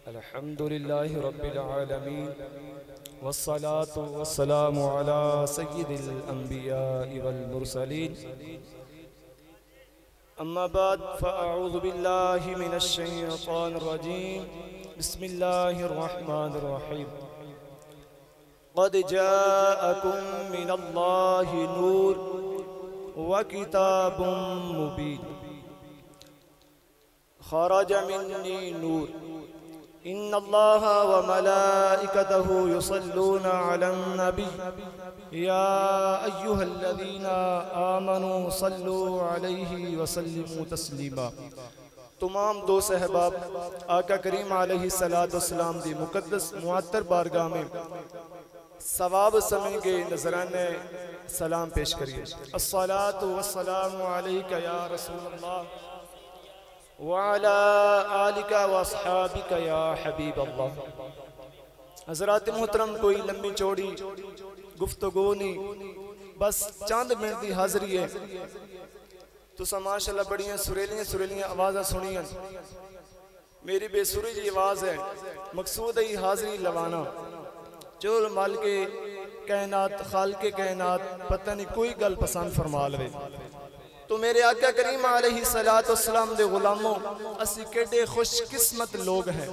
الحمد لله رب العالمين والصلاة والسلام على سيد الأنبياء والمرسلين أما بعد فأعوذ بالله من الشيطان الرجيم بسم الله الرحمن الرحيم قد جاءكم من الله نور وكتاب مبين خرج مني نور إن الله وملائكته يصلون على النبي يا أيها الذين آمنوا صلوا عليه وسلموا تسليما. تمام دوست احباب آقا کریم علیہ السلام دی مقدس معطر بارگاہ میں ثواب سمیں گے نذرانے سلام پیش کریے. الصلاة والسلام علیک یا رسول اللہ وعلى آلك واصحابك یا حبیب اللہ. حضرات محترم کوئی لمبی چوڑی گفتگو نہیں، بس چاند منٹ دی حاضری ہے. تو ماشاءاللہ بڑیاں سریلیاں آوازاں سنیاں. میری بے سری جی آواز ہے، مقصود ہے حاضری لوانا. جو مالک کائنات خالق کائنات پتہ نہیں کوئی گل پسند فرما لے. تو میرے آقا کریم علیہ السلام دے غلاموں، اسی کیڑے خوش قسمت لوگ ہیں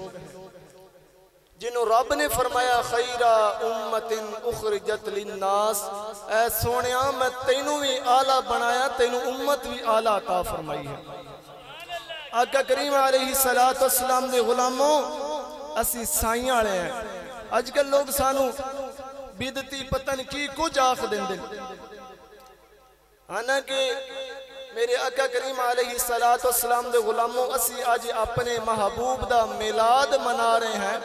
جنہوں رب نے فرمایا خیرہ امت اخرجت للناس. اے سونیا میں تینوں بھی آلہ بنایا، تینوں امت بھی آلہ عطا فرمائی ہے. آقا کریم علیہ السلام دے غلاموں، اسی سائیں والے ہیں. اج کل لوگ سانو بدعتی پتہ نہیں کی کچھ آخ دیں دے، حالانکہ میرے آقا کریم علیہ السلام دے غلاموں، اسی آج اپنے محبوب دا میلاد منا رہے ہیں.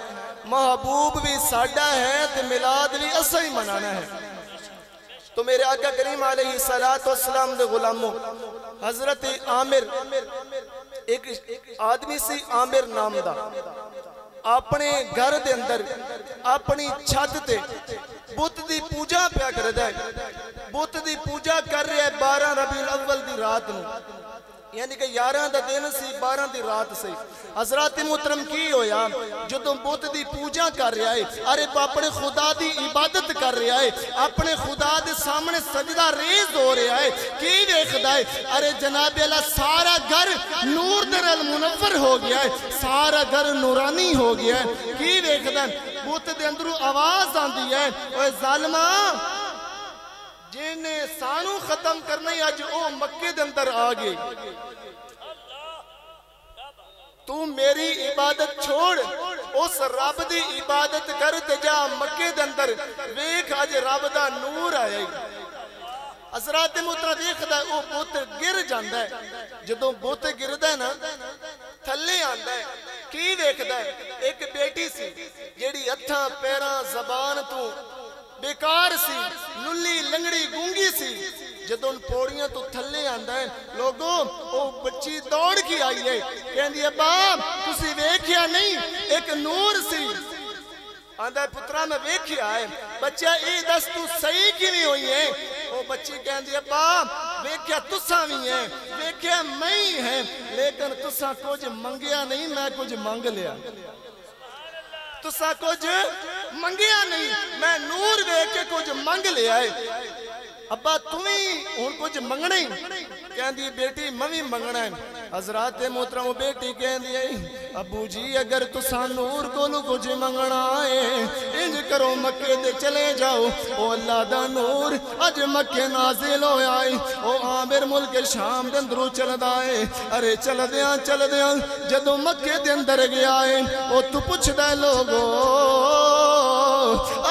محبوب بھی ساڈا ہے تے میلاد بھی اسا ہی منانا ہے. تو میرے آقا کریم علیہ السلام دے غلاموں، حضرت عامر ایک آدمی سی عامر نام دا، اپنے گھر دے اندر اپنی چھت تے بت دی پوجا پیا کردا ہے. بت دی پوجا کر رہا ہے 12 ربیع الاول دی رات نو، یعنی کہ 11 دا دن سی 12 دی رات سی. حضرات محترم کی ہویا جدوں بت دی پوجا کر رہا ہے، ارے اپنے خدا دی عبادت کر رہا ہے، اپنے خدا دے سامنے سجدہ ریز ہو رہا ہے، کی دیکھدا ہے؟ ارے جناب اللہ سارا گھر نور دے نال منور ہو گیا ہے، سارا گھر نورانی ہو گیا ہے. کی دیکھدا ہے؟ بت دے اندروں آواز آندی ہے، اوے ظالما جنہیں سانو ختم کرنا ہی آج او مکے دے اندر آگئے، تو میری عبادت چھوڑ اس رب دی عبادت کر تے جا مکے دے اندر ویکھ آج رب دا نور آیا. حضرات محترم دیکھدا ہے او بت گر جاندا ہے. جدوں بت گردا ہے نا تھلے آندا ہے. کی دیکھدا ہے؟ ایک بیٹی سی جیڑی ہتھاں پیراں زبان تو بیکار سی، للی لنگڑی گونگی سی. جدوں پوڑیاں تو تھلے آندا ہے، لوگوں او بچی دوڑ کے آئی ہے، کہندی ہے باپ تسی ویکھیا نہیں ایک نور سی. آندا ہے پترا میں ویکھیا ہے. بچہ اے دس تو صحیح کیویں ہوئی ہے؟ او بچی کہندی ہے باپ ویکھیا تساں وی ہیں، ویکھیا میں ہی ہیں، لیکن تساں کچھ منگیا نہیں، میں کچھ منگ لیا. تساں کچھ منگیا نہیں، میں نور دیکھ کے کچھ منگ لیا ہے. ابا تمہیں ہن کچھ منگنا ہی؟ کہندی بیٹی میں بھی منگنا ہے. حضرات محترم بیٹی کہندی ہے ابو جی اگر تساں نور کولوں کچھ منگنا ہے انج کرو مکے دے چلے جاؤ. او اللہ دا نور اج مکے نازل ہویا ہے. او عامر ملک شام دے اندروں چلدا ہے. ارے چلدیاں جدوں مکے دے اندر گیا ہے او تو پوچھدا ہے لوگو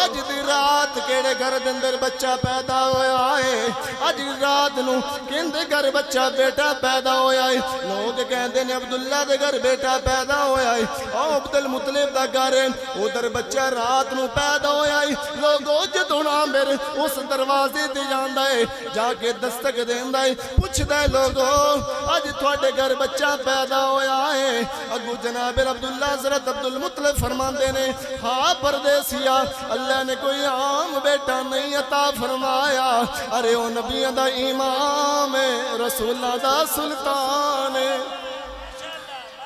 اج دی رات کیڑے گھر دے اندر بچہ پیدا ہویا ہے؟ اج رات نو کیندے گھر بچہ بیٹا پیدا ہویا ہے؟ لوگ کہندے نے عبداللہ دے گھر بیٹا پیدا ہویا ہے. او عبد المطلب دا گھر ہے ادھر بچہ رات نو پیدا ہویا ہے. لوگوں جدوں عامر اس دروازے تے جاندا ہے جا کے دستک دیندا ہے، پوچھدا ہے لوگوں اج تواڈے گھر بچہ پیدا ہویا ہے؟ اگو جناب عبداللہ حضرت عبد المطلب فرماندے نے ہاں پردیسیا اللہ نے کوئی عام بیٹا نہیں عطا فرمایا. ارے او نبیوں دا امام ہے، رسولہ دا سلطان ہے.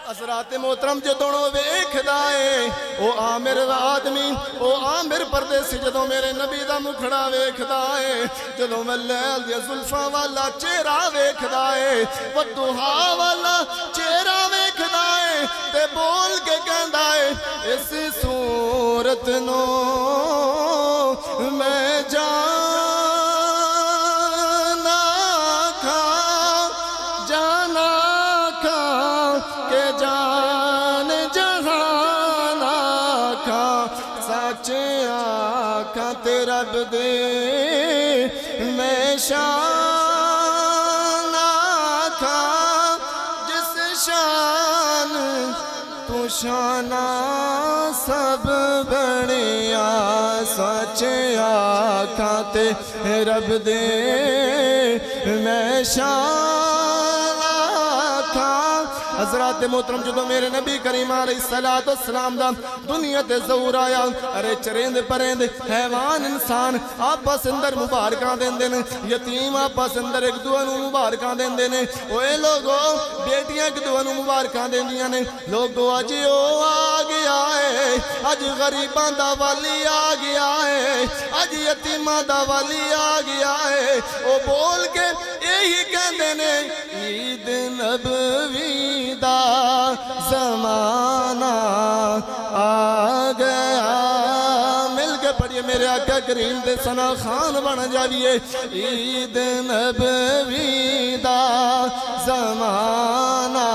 حضرات محترم جدوں ویکھدا اے او عامر آدمی او عامر پردیسی جدوں میرے نبی دا مکھڑا ویکھدا اے جدوں میں لیل دی زلفاں والا چہرہ ویکھدا اے والضحا والا چہرہ ویکھدا اے تے بول کے کہندا اے اس صورت نو میں جانا کھا کہ جان جہان آکھاں سچ آکھاں تے رب دے میں شان آکھاں جس شان تو شانہ سب بڑیا سچ آکھاں تے رب دے میں شان آکھاں حضرات محترم جدو میرے نبی کریم علیہ السلام دا دنیا تے ظہور آیا ارے چریند پریند حیوان انسان آپس اندر مبارکاں دیندے نے یتیم آپس اندر ایک دوے نوں مبارکاں دیندے نے اوے لوگو بیٹیاں ایک دوے نوں مبارکاں دیندیاں نے لوگو اج او آ گیا ہے اج غریباں دا والی آ گیا ہے اج یتیماں دا والی آ گیا ہے او بول کے یہی کہندے نے عید نبوی دا زمانہ آ گیا مل کے پڑھئے میرے آقا کریم دے ثنا خان بن جاویے عید نبوی دا زمانہ